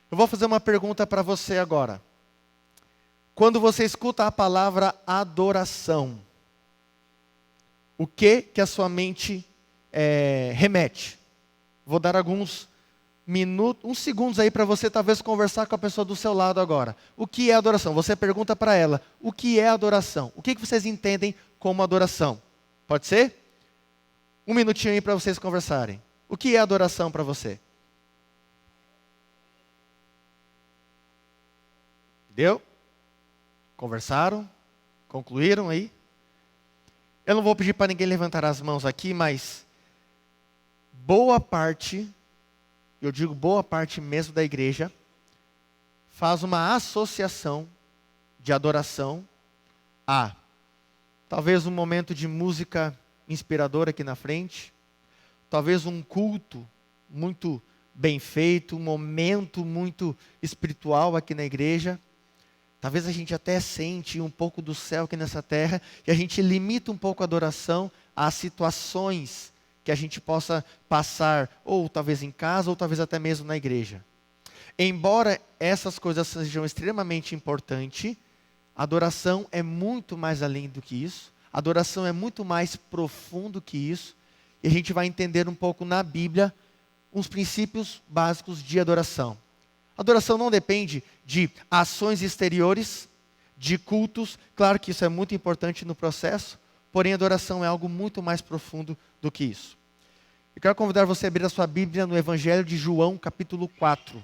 Eu vou fazer uma pergunta para você agora. Quando você escuta a palavra adoração, o que a sua mente remete? Vou dar alguns minutos, uns segundos aí para você talvez conversar com a pessoa do seu lado agora. O que é adoração? Você pergunta para ela, o que é adoração? O que vocês entendem como adoração? Pode ser? Um minutinho aí para vocês conversarem. O que é adoração para você? Deu? Conversaram? Concluíram aí? Eu não vou pedir para ninguém levantar as mãos aqui, mas boa parte, eu digo boa parte mesmo da igreja, faz uma associação de adoração a talvez um momento de música inspiradora aqui na frente, talvez um culto muito bem feito, um momento muito espiritual aqui na igreja. Talvez a gente até sente um pouco do céu aqui nessa terra, e a gente limita um pouco a adoração às situações que a gente possa passar, ou talvez em casa, ou talvez até mesmo na igreja. Embora essas coisas sejam extremamente importantes, a adoração é muito mais além do que isso, a adoração é muito mais profundo que isso, e a gente vai entender um pouco na Bíblia uns princípios básicos de adoração. Adoração não depende de ações exteriores, de cultos. Claro que isso é muito importante no processo, porém adoração é algo muito mais profundo do que isso. Eu quero convidar você a abrir a sua Bíblia no Evangelho de João, capítulo 4.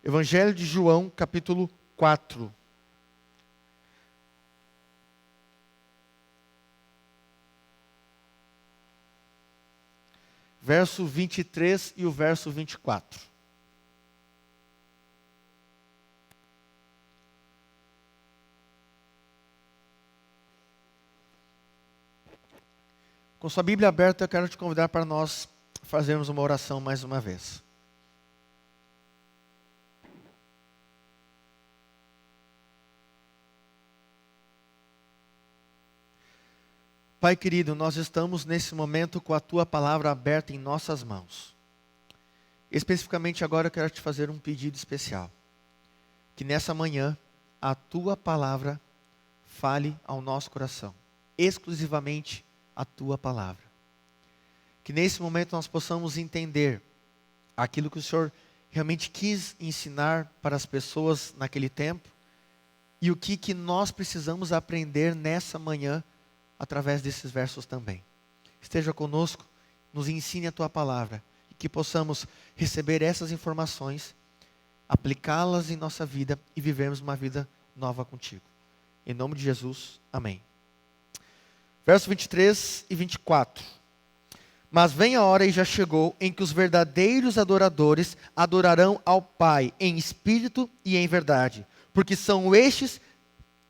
Evangelho de João, capítulo 4. Verso 23 e o verso 24. Com sua Bíblia aberta, eu quero te convidar para nós fazermos uma oração mais uma vez. Pai querido, nós estamos nesse momento com a Tua palavra aberta em nossas mãos. Especificamente agora eu quero te fazer um pedido especial. Que nessa manhã a Tua palavra fale ao nosso coração. Exclusivamente a Tua palavra. Que nesse momento nós possamos entender aquilo que o Senhor realmente quis ensinar para as pessoas naquele tempo. E o que nós precisamos aprender nessa manhã através desses versos também. Esteja conosco, nos ensine a Tua palavra, e que possamos receber essas informações, aplicá-las em nossa vida e vivermos uma vida nova contigo. Em nome de Jesus, amém. Verso 23 e 24. Mas vem a hora e já chegou em que os verdadeiros adoradores adorarão ao Pai em espírito e em verdade, porque são estes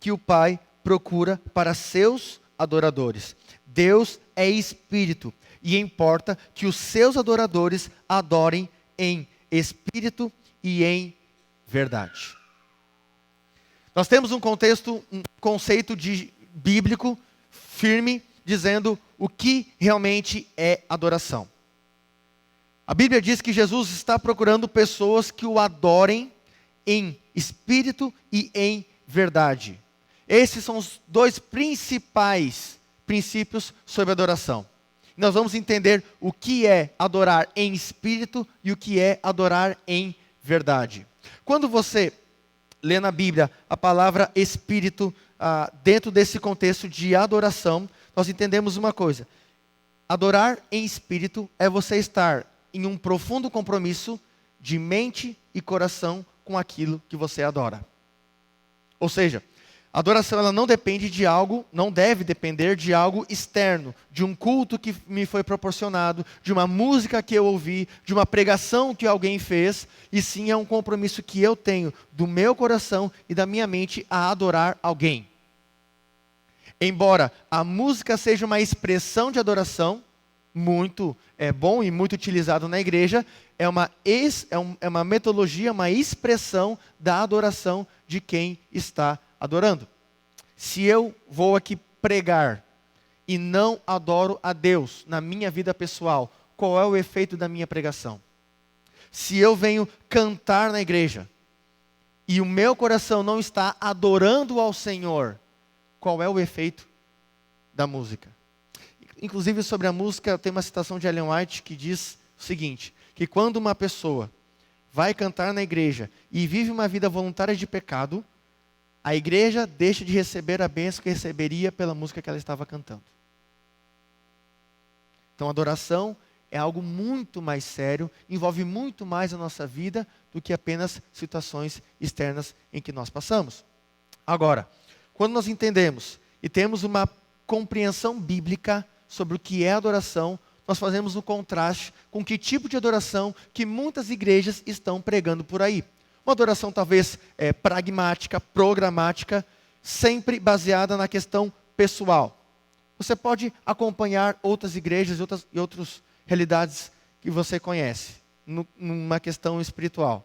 que o Pai procura para seus adoradores. Deus é espírito e importa que os seus adoradores adorem em espírito e em verdade. Nós temos um conceito bíblico firme dizendo o que realmente é adoração. A Bíblia diz que Jesus está procurando pessoas que o adorem em espírito e em verdade. Esses são os dois principais princípios sobre adoração. Nós vamos entender o que é adorar em espírito e o que é adorar em verdade. Quando você lê na Bíblia a palavra espírito, dentro desse contexto de adoração, nós entendemos uma coisa. Adorar em espírito é você estar em um profundo compromisso de mente e coração com aquilo que você adora. Ou seja, a adoração ela não depende de algo, não deve depender de algo externo, de um culto que me foi proporcionado, de uma música que eu ouvi, de uma pregação que alguém fez, e sim é um compromisso que eu tenho do meu coração e da minha mente a adorar alguém. Embora a música seja uma expressão de adoração, muito bom e muito utilizado na igreja, é uma metodologia, uma expressão da adoração de quem está adorando. Se eu vou aqui pregar e não adoro a Deus na minha vida pessoal, qual é o efeito da minha pregação. Se eu venho cantar na igreja e o meu coração não está adorando ao Senhor, qual é o efeito da música? Inclusive, sobre a música, tem uma citação de Ellen White que diz o seguinte, que quando uma pessoa vai cantar na igreja e vive uma vida voluntária de pecado, a igreja deixa de receber a bênção que receberia pela música que ela estava cantando. Então, adoração é algo muito mais sério, envolve muito mais a nossa vida do que apenas situações externas em que nós passamos. Agora, quando nós entendemos e temos uma compreensão bíblica sobre o que é adoração, nós fazemos um contraste com que tipo de adoração que muitas igrejas estão pregando por aí. Uma adoração talvez pragmática, programática, sempre baseada na questão pessoal. Você pode acompanhar outras igrejas e outras realidades que você conhece, numa questão espiritual.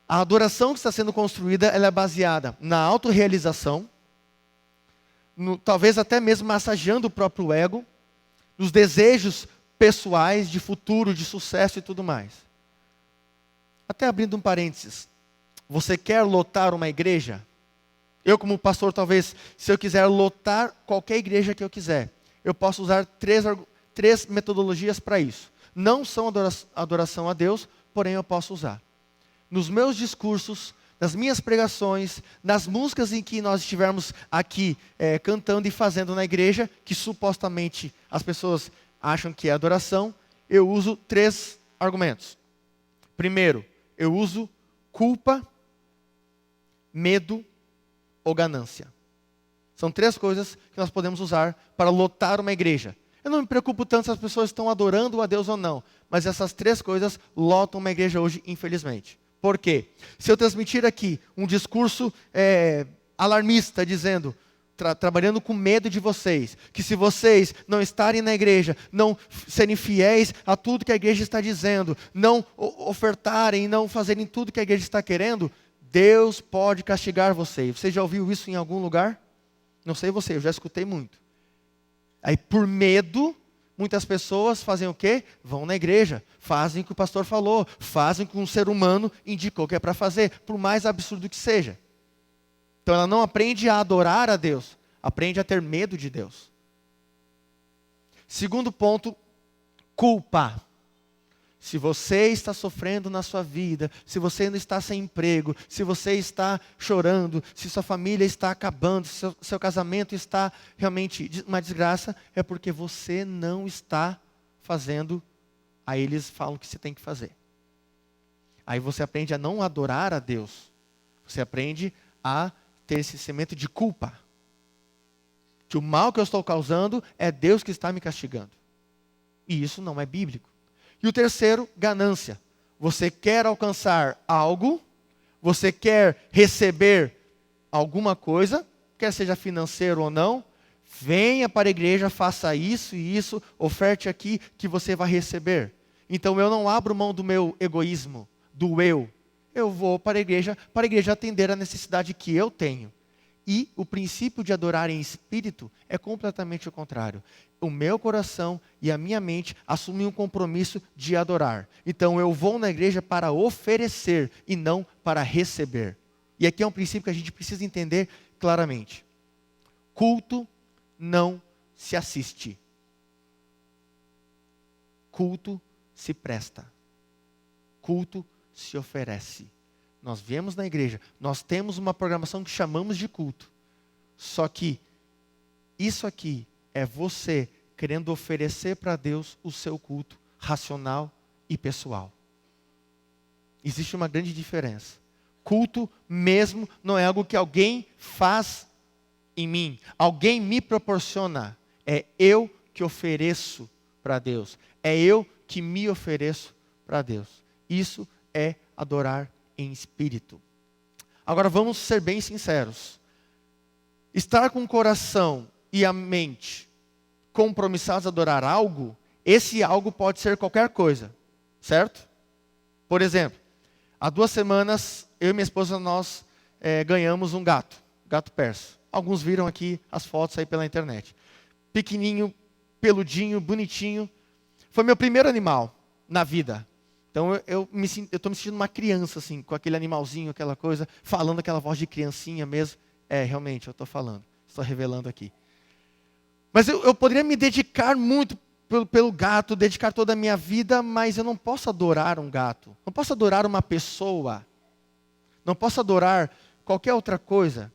A adoração que está sendo construída, ela é baseada na autorrealização, talvez até mesmo massageando o próprio ego, nos desejos pessoais de futuro, de sucesso e tudo mais. Até abrindo um parênteses, você quer lotar uma igreja? Eu como pastor, talvez, se eu quiser lotar qualquer igreja que eu quiser, eu posso usar três metodologias para isso. Não são adoração a Deus, porém eu posso usar. Nos meus discursos, nas minhas pregações, nas músicas em que nós estivermos aqui cantando e fazendo na igreja, que supostamente as pessoas acham que é adoração, eu uso 3 argumentos. Primeiro, eu uso culpa, medo ou ganância. São 3 coisas que nós podemos usar para lotar uma igreja. Eu não me preocupo tanto se as pessoas estão adorando a Deus ou não, mas essas 3 coisas lotam uma igreja hoje, infelizmente. Por quê? Se eu transmitir aqui um discurso alarmista, dizendo, trabalhando com medo de vocês, que se vocês não estarem na igreja, não serem fiéis a tudo que a igreja está dizendo, não ofertarem, não fazerem tudo que a igreja está querendo, Deus pode castigar vocês. Você já ouviu isso em algum lugar? Não sei você, eu já escutei muito. Aí por medo, muitas pessoas fazem o quê? Vão na igreja, fazem o que o pastor falou, fazem o que um ser humano indicou que é para fazer, por mais absurdo que seja. Então ela não aprende a adorar a Deus, aprende a ter medo de Deus. Segundo ponto, culpa. Se você está sofrendo na sua vida, se você ainda está sem emprego, se você está chorando, se sua família está acabando, se seu casamento está realmente uma desgraça, é porque você não está fazendo, aí eles falam que você tem que fazer. Aí você aprende a não adorar a Deus, você aprende a ter esse sentimento de culpa. Que o mal que eu estou causando é Deus que está me castigando. E isso não é bíblico. E o terceiro, ganância. Você quer alcançar algo, você quer receber alguma coisa, quer seja financeiro ou não, venha para a igreja, faça isso e isso, oferte aqui que você vai receber. Então eu não abro mão do meu egoísmo, do eu. Eu vou para a igreja atender a necessidade que eu tenho. E o princípio de adorar em espírito é completamente o contrário. O meu coração e a minha mente assumem um compromisso de adorar. Então eu vou na igreja para oferecer e não para receber. E aqui é um princípio que a gente precisa entender claramente. Culto não se assiste. Culto se presta. Culto se oferece. Nós viemos na igreja, nós temos uma programação que chamamos de culto. Só que isso aqui é você querendo oferecer para Deus o seu culto racional e pessoal. Existe uma grande diferença. Culto mesmo não é algo que alguém faz em mim, alguém me proporciona. É eu que ofereço para Deus. É eu que me ofereço para Deus. Isso é adorar em espírito. Agora vamos ser bem sinceros. Estar com o coração e a mente compromissados a adorar algo, esse algo pode ser qualquer coisa, certo? Por exemplo, há 2 semanas, eu e minha esposa, nós ganhamos um gato persa. Alguns viram aqui as fotos aí pela internet. Pequenininho, peludinho, bonitinho. Foi meu primeiro animal na vida. Então eu estou me sentindo uma criança, assim, com aquele animalzinho, aquela coisa, falando aquela voz de criancinha mesmo. Realmente, eu estou falando, estou revelando aqui. Mas eu poderia me dedicar muito pelo gato, dedicar toda a minha vida, mas eu não posso adorar um gato. Não posso adorar uma pessoa. Não posso adorar qualquer outra coisa.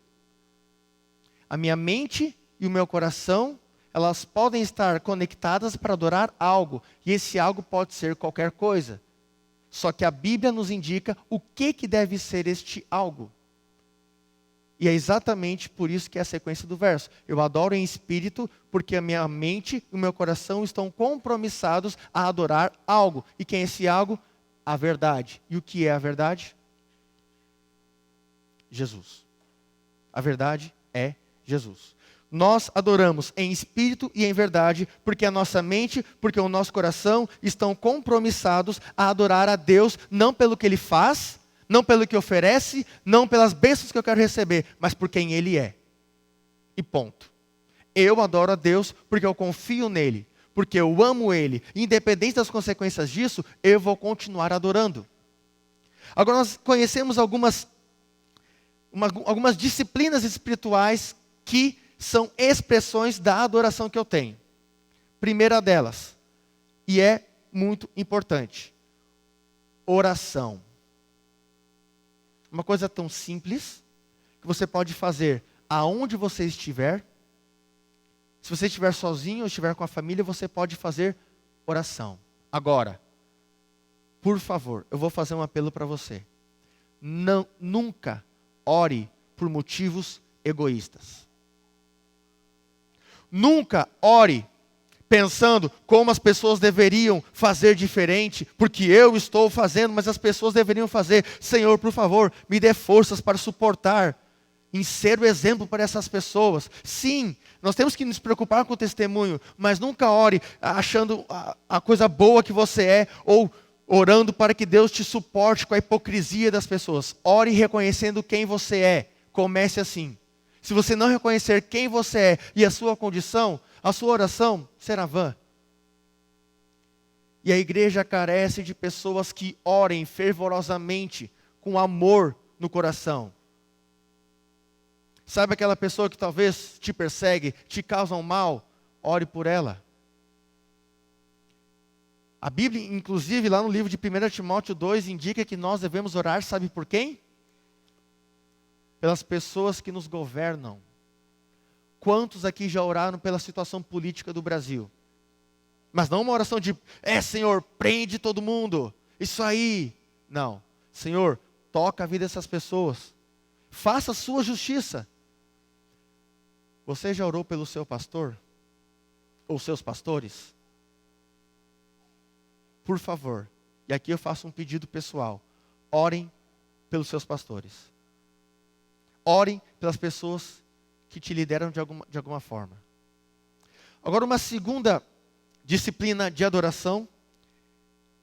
A minha mente e o meu coração, elas podem estar conectadas para adorar algo. E esse algo pode ser qualquer coisa. Só que a Bíblia nos indica o que deve ser este algo. E é exatamente por isso que é a sequência do verso. Eu adoro em espírito, porque a minha mente e o meu coração estão compromissados a adorar algo. E quem é esse algo? A verdade. E o que é a verdade? Jesus. A verdade é Jesus. Nós adoramos em espírito e em verdade, porque a nossa mente, porque o nosso coração estão compromissados a adorar a Deus, não pelo que Ele faz, não pelo que oferece, não pelas bênçãos que eu quero receber, mas por quem Ele é. E ponto. Eu adoro a Deus porque eu confio nele, porque eu amo Ele. Independente das consequências disso, eu vou continuar adorando. Agora nós conhecemos algumas disciplinas espirituais que são expressões da adoração que eu tenho. Primeira delas, e é muito importante, oração. Uma coisa tão simples, que você pode fazer aonde você estiver. Se você estiver sozinho ou estiver com a família, você pode fazer oração. Agora, por favor, eu vou fazer um apelo para você. Nunca ore por motivos egoístas. Nunca ore pensando como as pessoas deveriam fazer diferente, porque eu estou fazendo, mas as pessoas deveriam fazer. Senhor, por favor, me dê forças para suportar, em ser o exemplo para essas pessoas. Sim, nós temos que nos preocupar com o testemunho, mas nunca ore achando a coisa boa que você é, ou orando para que Deus te suporte com a hipocrisia das pessoas. Ore reconhecendo quem você é. Comece assim. Se você não reconhecer quem você é e a sua condição, a sua oração será vã. E a igreja carece de pessoas que orem fervorosamente, com amor no coração. Sabe aquela pessoa que talvez te persegue, te causa um mal? Ore por ela. A Bíblia, inclusive, lá no livro de 1 Timóteo 2, indica que nós devemos orar, sabe por quem? Pelas pessoas que nos governam. Quantos aqui já oraram pela situação política do Brasil? Mas não uma oração de, Senhor, prende todo mundo. Isso aí. Não. Senhor, toca a vida dessas pessoas. Faça a sua justiça. Você já orou pelo seu pastor? Ou seus pastores? Por favor. E aqui eu faço um pedido pessoal. Orem pelos seus pastores. Orem pelas pessoas que te lideram de alguma forma. Agora, uma segunda disciplina de adoração,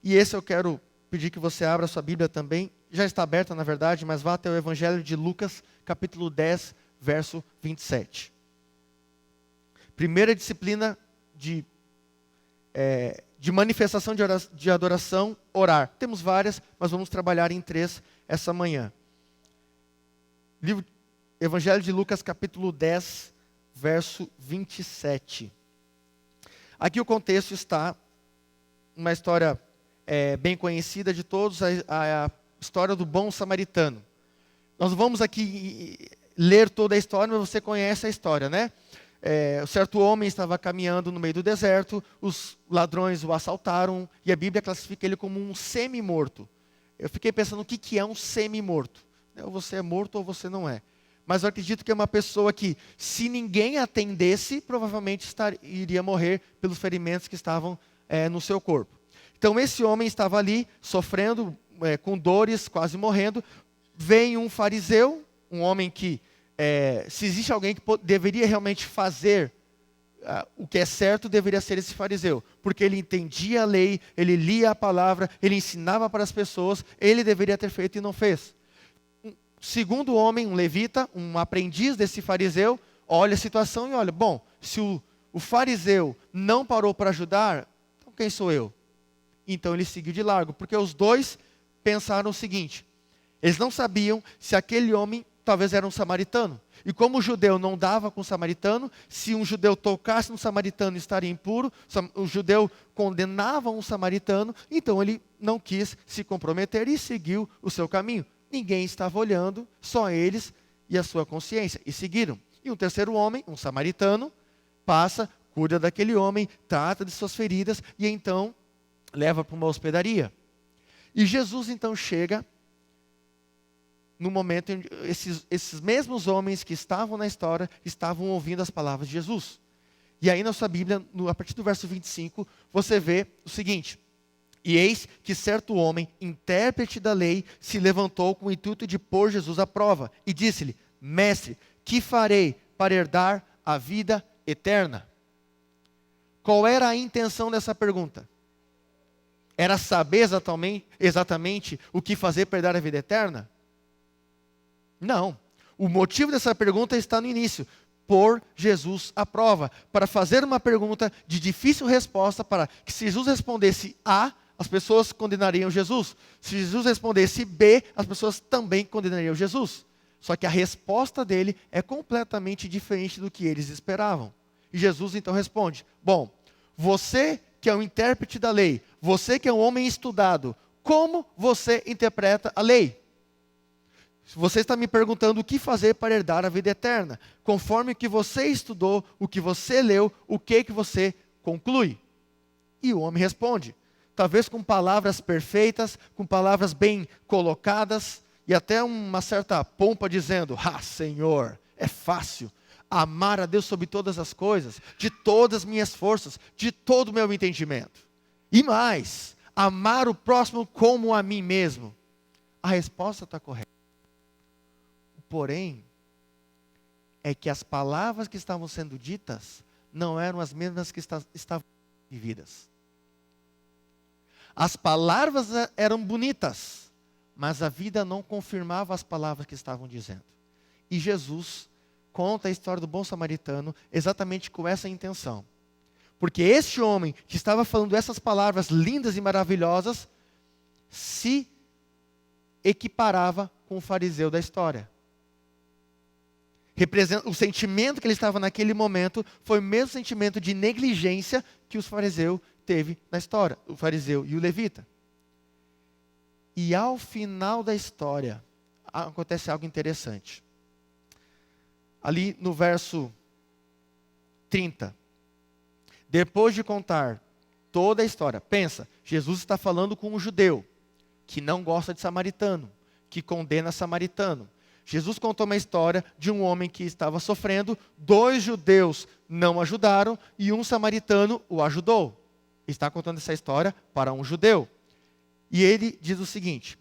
e esse eu quero pedir que você abra a sua Bíblia também, já está aberta na verdade, mas vá até o Evangelho de Lucas, capítulo 10, verso 27. Primeira disciplina de manifestação de adoração, orar. Temos várias, mas vamos trabalhar em 3 essa manhã. Evangelho de Lucas, capítulo 10, verso 27. Aqui o contexto está uma história bem conhecida de todos, a história do bom samaritano. Nós vamos aqui ler toda a história, mas você conhece a história, né? Um certo homem estava caminhando no meio do deserto, os ladrões o assaltaram, e a Bíblia classifica ele como um semi-morto. Eu fiquei pensando, o que é um semi-morto? Ou você é morto ou você não é. Mas eu acredito que é uma pessoa que, se ninguém atendesse, provavelmente iria morrer pelos ferimentos que estavam no seu corpo. Então esse homem estava ali, sofrendo, com dores, quase morrendo. Vem um fariseu, um homem que, se existe alguém que deveria realmente fazer o que é certo, deveria ser esse fariseu. Porque ele entendia a lei, ele lia a palavra, ele ensinava para as pessoas, ele deveria ter feito e não fez. Segundo homem, um levita, um aprendiz desse fariseu, olha a situação e olha, bom, se o fariseu não parou para ajudar, então quem sou eu? Então ele seguiu de largo, porque os dois pensaram o seguinte: eles não sabiam se aquele homem talvez era um samaritano. E como o judeu não dava com o samaritano, se um judeu tocasse no samaritano estaria impuro, o judeu condenava um samaritano, então ele não quis se comprometer e seguiu o seu caminho. Ninguém estava olhando, só eles e a sua consciência, e seguiram. E um terceiro homem, um samaritano, passa, cuida daquele homem, trata de suas feridas e então leva para uma hospedaria. E Jesus então chega no momento em que esses mesmos homens que estavam na história estavam ouvindo as palavras de Jesus. E aí na sua Bíblia, a partir do verso 25, você vê o seguinte: e eis que certo homem, intérprete da lei, se levantou com o intuito de pôr Jesus à prova, e disse-lhe: Mestre, que farei para herdar a vida eterna? Qual era a intenção dessa pergunta? Era saber exatamente o que fazer para herdar a vida eterna? Não. O motivo dessa pergunta está no início: pôr Jesus à prova, para fazer uma pergunta de difícil resposta, para que se Jesus respondesse A, as pessoas condenariam Jesus. Se Jesus respondesse B, as pessoas também condenariam Jesus. Só que a resposta dele é completamente diferente do que eles esperavam. E Jesus então responde: bom, você que é um intérprete da lei, você que é um homem estudado, como você interpreta a lei? Você está me perguntando o que fazer para herdar a vida eterna. Conforme o que você estudou, o que você leu, o que você conclui? E o homem responde, talvez com palavras perfeitas, com palavras bem colocadas, e até uma certa pompa dizendo: Senhor, é fácil amar a Deus sobre todas as coisas, de todas as minhas forças, de todo o meu entendimento. E mais, amar o próximo como a mim mesmo. A resposta está correta. Porém, é que as palavras que estavam sendo ditas não eram as mesmas que estavam vividas. As palavras eram bonitas, mas a vida não confirmava as palavras que estavam dizendo. E Jesus conta a história do bom samaritano exatamente com essa intenção. Porque este homem que estava falando essas palavras lindas e maravilhosas se equiparava com o fariseu da história. O sentimento que ele estava naquele momento foi o mesmo sentimento de negligência que o fariseu teve na história, o fariseu e o levita. E ao final da história, acontece algo interessante. Ali no verso 30, depois de contar toda a história, pensa, Jesus está falando com um judeu que não gosta de samaritano, que condena samaritano. Jesus contou uma história de um homem que estava sofrendo, 2 judeus não ajudaram e um samaritano o ajudou. Está contando essa história para um judeu. E ele diz o seguinte: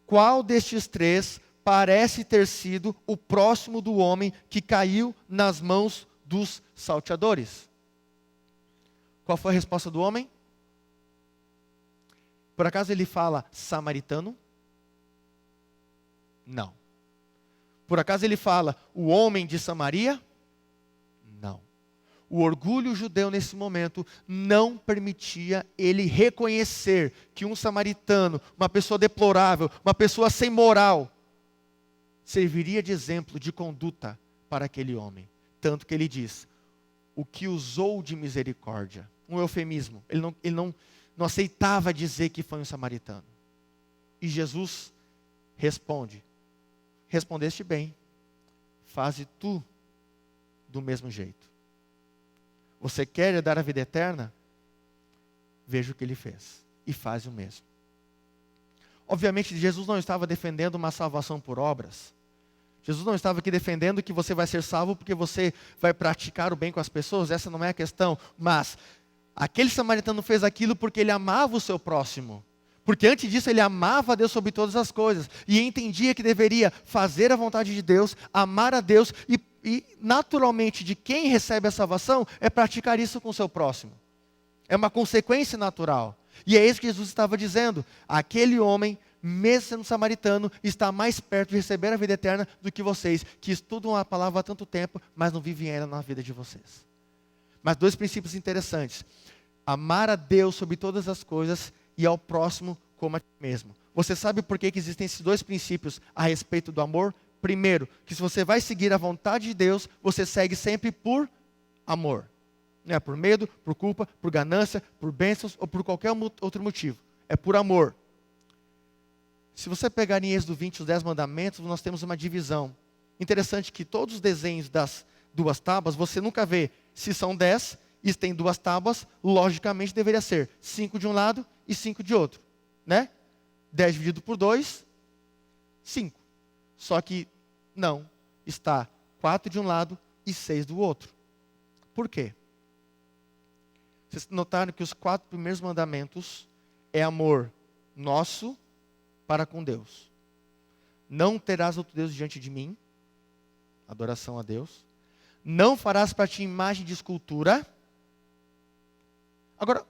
qual destes 3 parece ter sido o próximo do homem que caiu nas mãos dos salteadores? Qual foi a resposta do homem? Por acaso ele fala samaritano? Não. Por acaso ele fala o homem de Samaria? Não. O orgulho judeu nesse momento não permitia ele reconhecer que um samaritano, uma pessoa deplorável, uma pessoa sem moral, serviria de exemplo de conduta para aquele homem. Tanto que ele diz, o que usou de misericórdia. Um eufemismo. Ele não aceitava dizer que foi um samaritano. E Jesus responde, respondeste bem, faze tu do mesmo jeito. Você quer dar a vida eterna? Veja o que ele fez e faz o mesmo. Obviamente, Jesus não estava defendendo uma salvação por obras. Jesus não estava aqui defendendo que você vai ser salvo porque você vai praticar o bem com as pessoas. Essa não é a questão. Mas aquele samaritano fez aquilo porque ele amava o seu próximo. Porque antes disso ele amava a Deus sobre todas as coisas. E entendia que deveria fazer a vontade de Deus, amar a Deus. E naturalmente de quem recebe a salvação é praticar isso com o seu próximo. É uma consequência natural. E é isso que Jesus estava dizendo. Aquele homem, mesmo sendo samaritano, está mais perto de receber a vida eterna do que vocês, que estudam a palavra há tanto tempo, mas não vivem ela na vida de vocês. Mas 2 princípios interessantes. amar a Deus sobre todas as coisas e ao próximo como a ti mesmo. Você sabe por que existem esses dois princípios a respeito do amor? Primeiro, que se você vai seguir a vontade de Deus, você segue sempre por amor. Não é por medo, por culpa, por ganância, por bênçãos ou por qualquer outro motivo. É por amor. Se você pegar em Êxodo 20, os 10 mandamentos, nós temos uma divisão. Interessante que todos os desenhos das duas tábuas, você nunca vê se são 10 e tem duas tábuas, logicamente deveria ser 5 de um lado e 5 de outro. Né? 10 dividido por 2, 5. Só que não, está 4 de um lado e 6 do outro. Por quê? Vocês notaram que os 4 primeiros mandamentos é amor nosso para com Deus. Não terás outro Deus diante de mim, adoração a Deus. Não farás para ti imagem de escultura. Agora,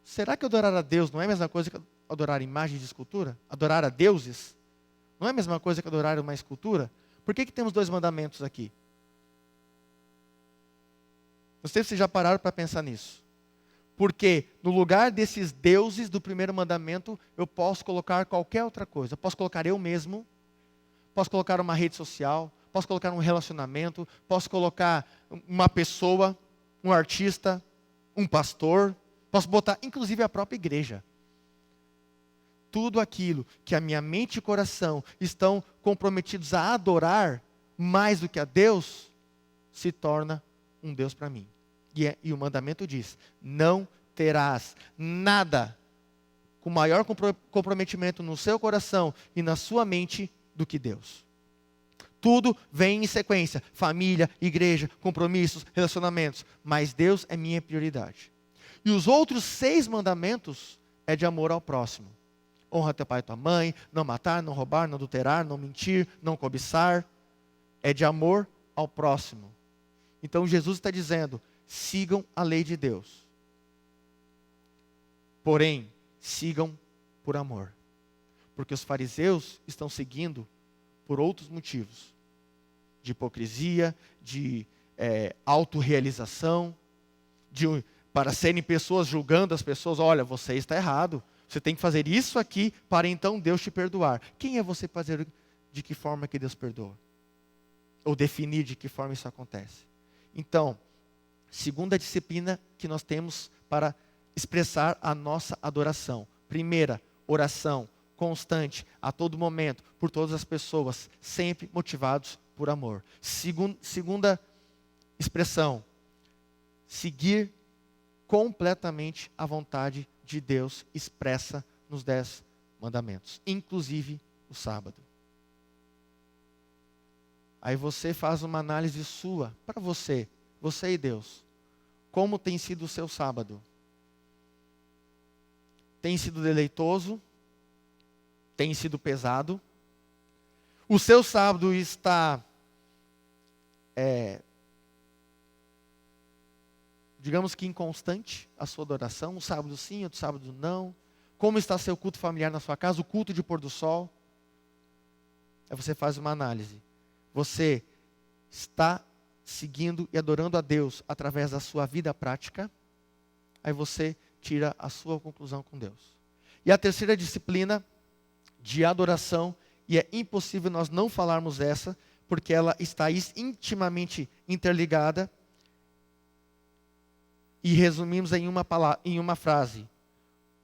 será que adorar a Deus não é a mesma coisa que adorar imagem de escultura? Adorar a deuses? Não é a mesma coisa que adorar uma escultura? Por que temos 2 mandamentos aqui? Não sei se vocês já pararam para pensar nisso. Porque no lugar desses deuses do primeiro mandamento, eu posso colocar qualquer outra coisa. Eu posso colocar eu mesmo, posso colocar uma rede social, posso colocar um relacionamento, posso colocar uma pessoa, um artista, um pastor, posso botar inclusive a própria igreja. Tudo aquilo que a minha mente e coração estão comprometidos a adorar mais do que a Deus, se torna um Deus para mim. E o mandamento diz, não terás nada com maior comprometimento no seu coração e na sua mente do que Deus. Tudo vem em sequência, família, igreja, compromissos, relacionamentos, mas Deus é minha prioridade. E os outros 6 mandamentos é de amor ao próximo. Honra teu pai e tua mãe, não matar, não roubar, não adulterar, não mentir, não cobiçar. É de amor ao próximo. Então Jesus está dizendo, sigam a lei de Deus. Porém, sigam por amor. Porque os fariseus estão seguindo por outros motivos. De hipocrisia, de autorrealização, para serem pessoas julgando as pessoas, olha, você está errado. Você tem que fazer isso aqui para então Deus te perdoar. Quem é você para dizer de que forma que Deus perdoa? Ou definir de que forma isso acontece? Então, segunda disciplina que nós temos para expressar a nossa adoração. Primeira, oração constante, a todo momento, por todas as pessoas, sempre motivados por amor. Segunda expressão, seguir completamente a vontade de Deus expressa nos 10 mandamentos, inclusive o sábado. Aí você faz uma análise sua, para você e Deus. Como tem sido o seu sábado? Tem sido deleitoso? Tem sido pesado? O seu sábado está, digamos que inconstante, a sua adoração? Um sábado sim, outro sábado não. Como está seu culto familiar na sua casa? O culto de pôr do sol? Aí você faz uma análise. Você está seguindo e adorando a Deus através da sua vida prática? Aí você tira a sua conclusão com Deus. E a terceira disciplina de adoração, e é impossível nós não falarmos essa, porque ela está intimamente interligada, e resumimos em uma frase: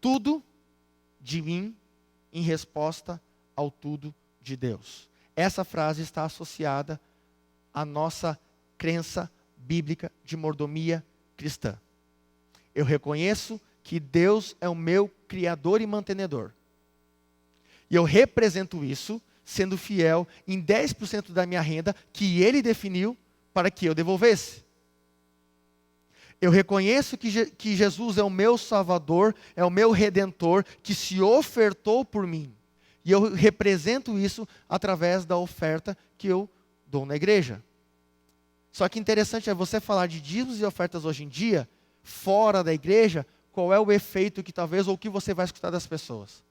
tudo de mim em resposta ao tudo de Deus. Essa frase está associada à nossa crença bíblica de mordomia cristã. Eu reconheço que Deus é o meu criador e mantenedor. E eu represento isso sendo fiel em 10% da minha renda que Ele definiu para que eu devolvesse. Eu reconheço que Jesus é o meu Salvador, é o meu Redentor, que se ofertou por mim. E eu represento isso através da oferta que eu dou na igreja. Só que interessante é você falar de dízimos e ofertas hoje em dia, fora da igreja, qual é o efeito que talvez, ou o que você vai escutar das pessoas.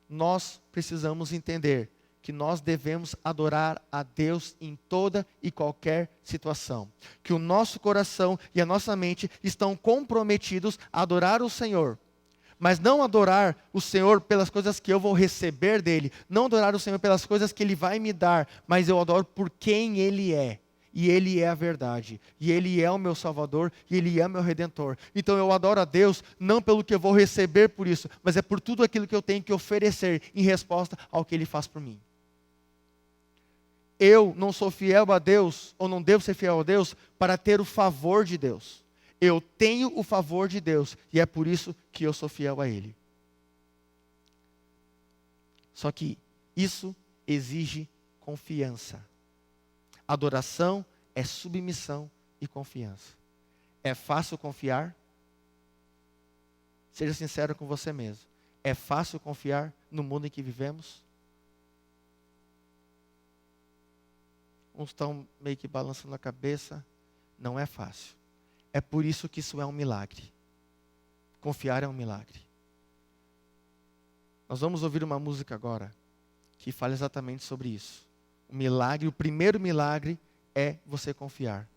Nós precisamos entender que nós devemos adorar a Deus em toda e qualquer situação. Que o nosso coração e a nossa mente estão comprometidos a adorar o Senhor. Mas não adorar o Senhor pelas coisas que eu vou receber dEle. Não adorar o Senhor pelas coisas que Ele vai me dar. Mas eu adoro por quem Ele é. E Ele é a verdade. E Ele é o meu Salvador. E Ele é o meu Redentor. Então eu adoro a Deus não pelo que eu vou receber por isso. Mas é por tudo aquilo que eu tenho que oferecer em resposta ao que Ele faz por mim. Eu não sou fiel a Deus, ou não devo ser fiel a Deus, para ter o favor de Deus. Eu tenho o favor de Deus, e é por isso que eu sou fiel a Ele. Só que isso exige confiança. Adoração é submissão e confiança. É fácil confiar? Seja sincero com você mesmo. É fácil confiar no mundo em que vivemos? Uns estão meio que balançando a cabeça. Não é fácil. É por isso que isso é um milagre. Confiar é um milagre. Nós vamos ouvir uma música agora que fala exatamente sobre isso. O milagre, o primeiro milagre é você confiar.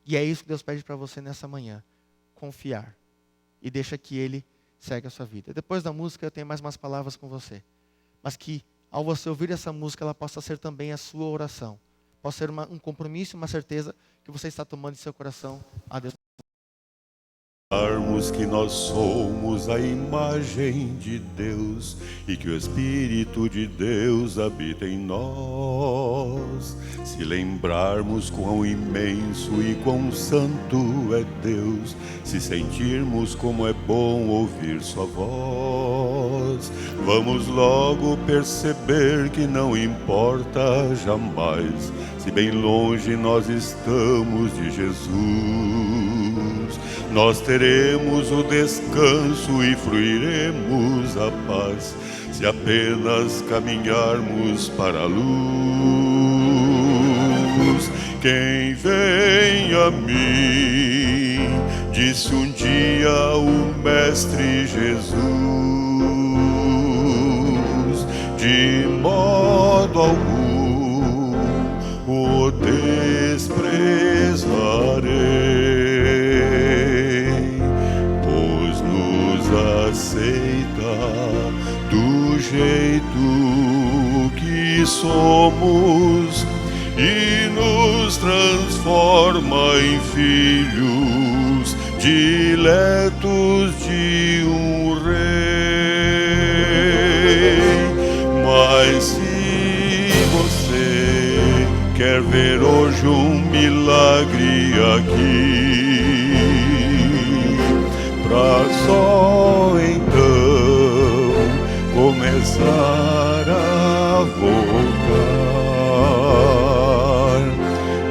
E é isso que Deus pede para você nessa manhã. Confiar. E deixa que Ele segue a sua vida. Depois da música eu tenho mais umas palavras com você. Mas que ao você ouvir essa música ela possa ser também a sua oração. Possa ser um compromisso, uma certeza que você está tomando em seu coração a Deus. Que nós somos a imagem de Deus e que o Espírito de Deus habita em nós. Se lembrarmos quão imenso e quão santo é Deus, se sentirmos como é bom ouvir sua voz, vamos logo perceber que não importa jamais se bem longe nós estamos de Jesus. Nós teremos o descanso e fruiremos a paz, se apenas caminharmos para a luz. Quem vem a mim, disse um dia o Mestre Jesus, de modo algum o desprezarei, pois nos aceita do jeito que somos e nos transforma em filhos diletos de um rei. Mas se você quer ver hoje um milagre aqui, pra só então começar a voltar,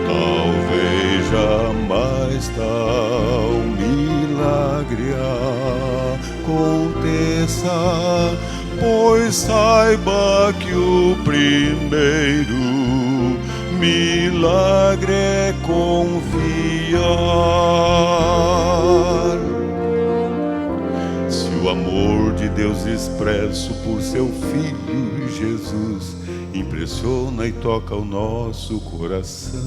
talvez jamais tal milagre aconteça, pois saiba que o primeiro milagre é confiar. Se o amor de Deus expresso por seu Filho Jesus impressiona e toca o nosso coração,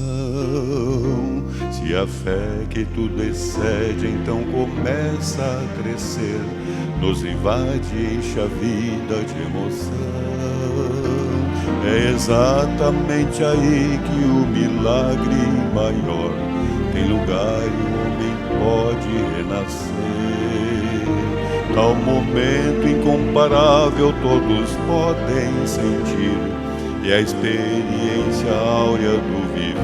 se a fé que tudo excede então começa a crescer, nos invade e enche a vida de emoção, é exatamente aí que o milagre maior tem lugar e o homem pode renascer. Tal momento incomparável todos podem sentir, e a experiência áurea do viver.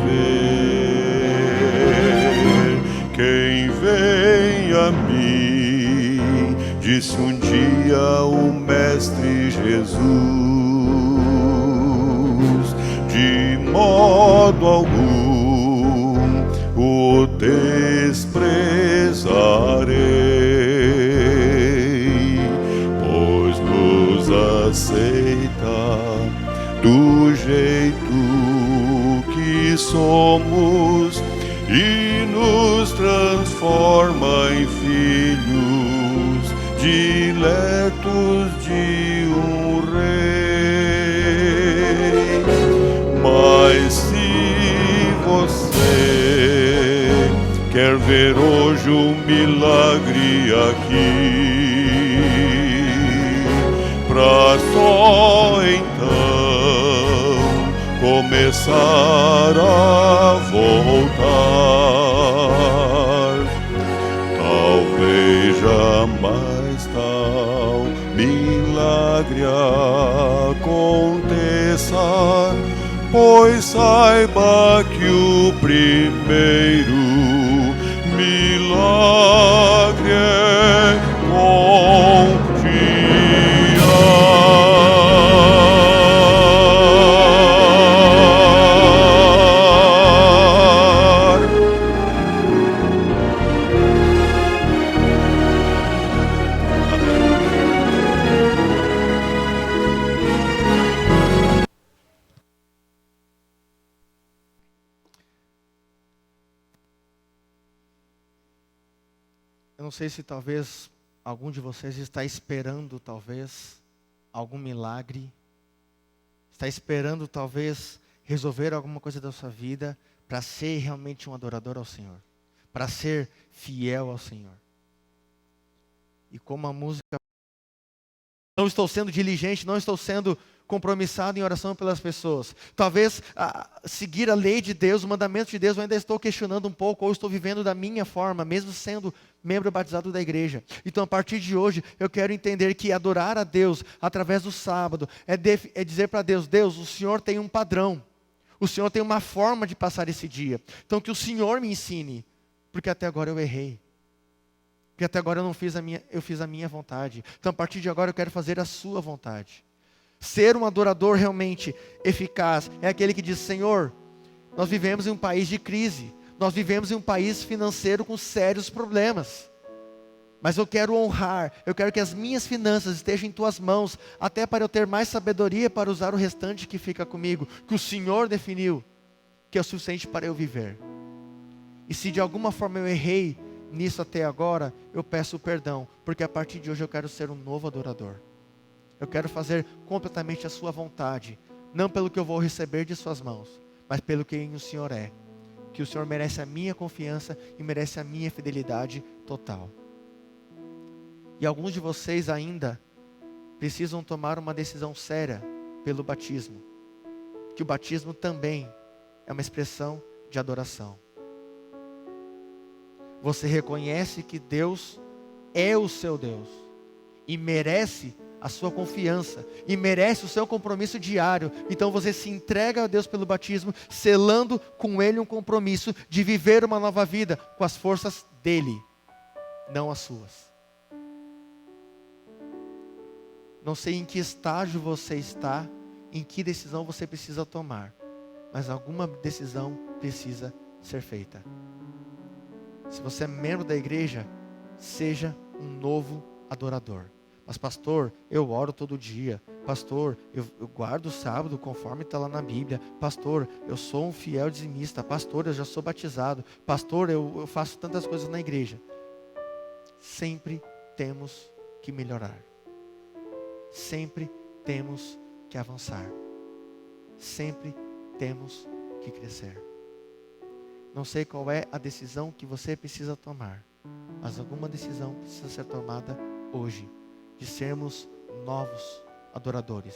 Quem vem a mim, disse um dia o Mestre Jesus, de modo algum o desprezarei, pois nos aceita do jeito que somos e nos transforma em filhos diletos de um rei. quer ver hoje um milagre aqui, pra só então começar a voltar. Talvez jamais tal milagre aconteça, pois saiba que o primeiro milagre é confiar. Eu não sei se talvez algum de vocês está esperando talvez algum milagre, está esperando talvez resolver alguma coisa da sua vida para ser realmente um adorador ao Senhor, para ser fiel ao Senhor. E como a música, não estou sendo diligente, não estou sendo compromissado em oração pelas pessoas. Talvez seguir a lei de Deus, o mandamento de Deus, eu ainda estou questionando um pouco, ou estou vivendo da minha forma, mesmo sendo membro batizado da igreja. Então, a partir de hoje, eu quero entender que adorar a Deus através do sábado é dizer para Deus: Deus, o Senhor tem um padrão, o Senhor tem uma forma de passar esse dia. Então, que o Senhor me ensine, porque até agora eu errei. Porque até agora eu fiz a minha vontade. Então, a partir de agora, eu quero fazer a sua vontade. Ser um adorador realmente eficaz é aquele que diz: Senhor, nós vivemos em um país de crise, nós vivemos em um país financeiro com sérios problemas, mas eu quero honrar, eu quero que as minhas finanças estejam em tuas mãos, até para eu ter mais sabedoria para usar o restante que fica comigo, que o Senhor definiu, que é o suficiente para eu viver. E se de alguma forma eu errei nisso até agora, eu peço perdão, porque a partir de hoje eu quero ser um novo adorador. Eu quero fazer completamente a sua vontade, não pelo que eu vou receber de suas mãos, mas pelo que o Senhor é. Que o Senhor merece a minha confiança e merece a minha fidelidade total. E alguns de vocês ainda precisam tomar uma decisão séria pelo batismo. Que o batismo também é uma expressão de adoração. Você reconhece que Deus é o seu Deus e merece a sua confiança e merece o seu compromisso diário. Então você se entrega a Deus pelo batismo, selando com Ele um compromisso de viver uma nova vida com as forças dEle, não as suas. Não sei em que estágio você está, em que decisão você precisa tomar, mas alguma decisão precisa ser feita. Se você é membro da igreja, seja um novo adorador. Mas pastor, eu oro todo dia. Pastor, eu guardo o sábado conforme está lá na Bíblia. Pastor, eu sou um fiel dizimista. Pastor, eu já sou batizado. Pastor, eu faço tantas coisas na igreja. Sempre temos que melhorar. Sempre temos que avançar. Sempre temos que crescer. Não sei qual é a decisão que você precisa tomar, mas alguma decisão precisa ser tomada hoje. De sermos novos adoradores,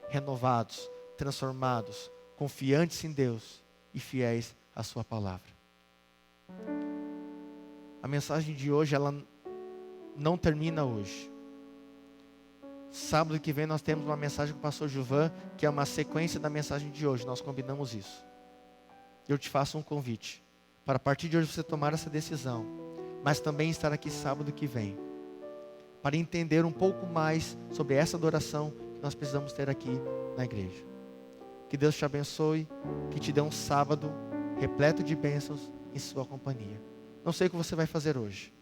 renovados, transformados, confiantes em Deus e fiéis à sua palavra. A mensagem de hoje, ela não termina hoje. Sábado que vem nós temos uma mensagem com o pastor Gilvan, que é uma sequência da mensagem de hoje. Nós combinamos isso. Eu te faço um convite, para a partir de hoje você tomar essa decisão, mas também estar aqui sábado que vem, para entender um pouco mais sobre essa adoração que nós precisamos ter aqui na igreja. Que Deus te abençoe, que te dê um sábado repleto de bênçãos em sua companhia. Não sei o que você vai fazer hoje.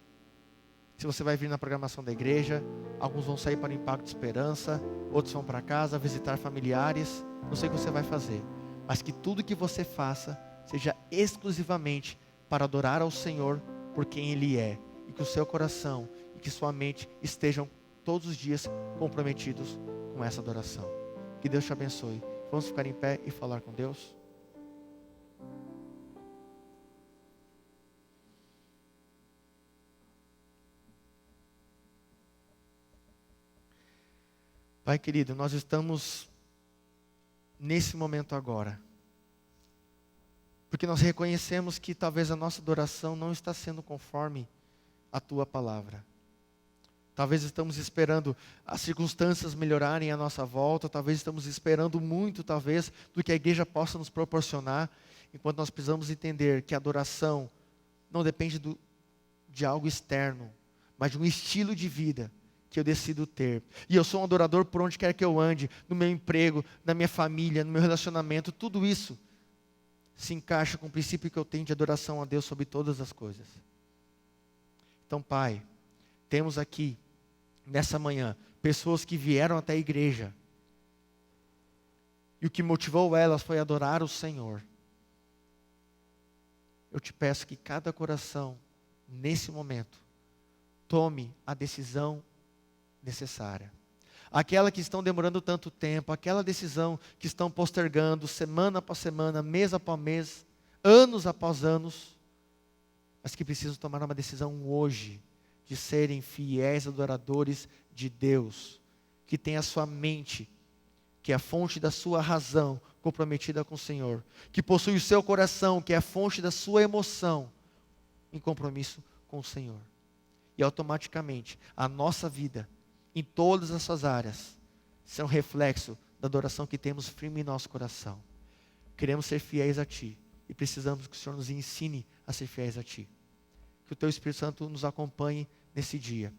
Se você vai vir na programação da igreja, alguns vão sair para o Impacto de Esperança, outros vão para casa visitar familiares. Não sei o que você vai fazer, mas que tudo que você faça seja exclusivamente para adorar ao Senhor por quem Ele é, e que o seu coração e que sua mente estejam todos os dias comprometidos com essa adoração. Que Deus te abençoe. Vamos ficar em pé e falar com Deus? Pai querido, nós estamos nesse momento agora, porque nós reconhecemos que talvez a nossa adoração não está sendo conforme a Tua palavra. Talvez estamos esperando as circunstâncias melhorarem à nossa volta, talvez estamos esperando muito, talvez, do que a igreja possa nos proporcionar, enquanto nós precisamos entender que a adoração não depende de algo externo, mas de um estilo de vida que eu decido ter. E eu sou um adorador por onde quer que eu ande, no meu emprego, na minha família, no meu relacionamento, tudo isso se encaixa com o princípio que eu tenho de adoração a Deus sobre todas as coisas. Então, Pai, temos aqui, nessa manhã, pessoas que vieram até a igreja, e o que motivou elas foi adorar o Senhor. Eu te peço que cada coração, nesse momento, tome a decisão necessária. Aquela que estão demorando tanto tempo, aquela decisão que estão postergando semana após semana, mês após mês, anos após anos, mas que precisam tomar uma decisão hoje, de serem fiéis adoradores de Deus, que tem a sua mente, que é a fonte da sua razão, comprometida com o Senhor, que possui o seu coração, que é a fonte da sua emoção, em compromisso com o Senhor. E automaticamente, a nossa vida, em todas as suas áreas, será um reflexo da adoração que temos firme em nosso coração. Queremos ser fiéis a Ti, e precisamos que o Senhor nos ensine a ser fiéis a Ti. Que o Teu Espírito Santo nos acompanhe nesse dia.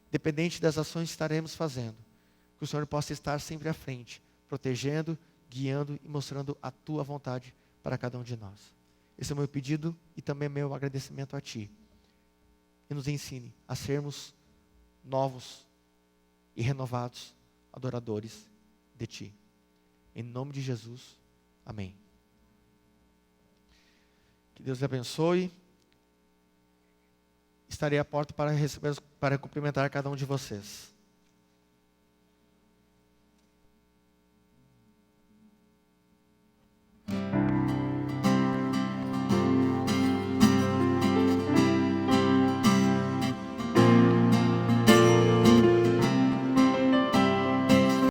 Independente das ações que estaremos fazendo, que o Senhor possa estar sempre à frente, protegendo, guiando e mostrando a Tua vontade para cada um de nós. Esse é o meu pedido e também meu agradecimento a Ti. E nos ensine a sermos novos e renovados adoradores de Ti. Em nome de Jesus, amém. Que Deus lhe abençoe. Estarei à porta para cumprimentar cada um de vocês.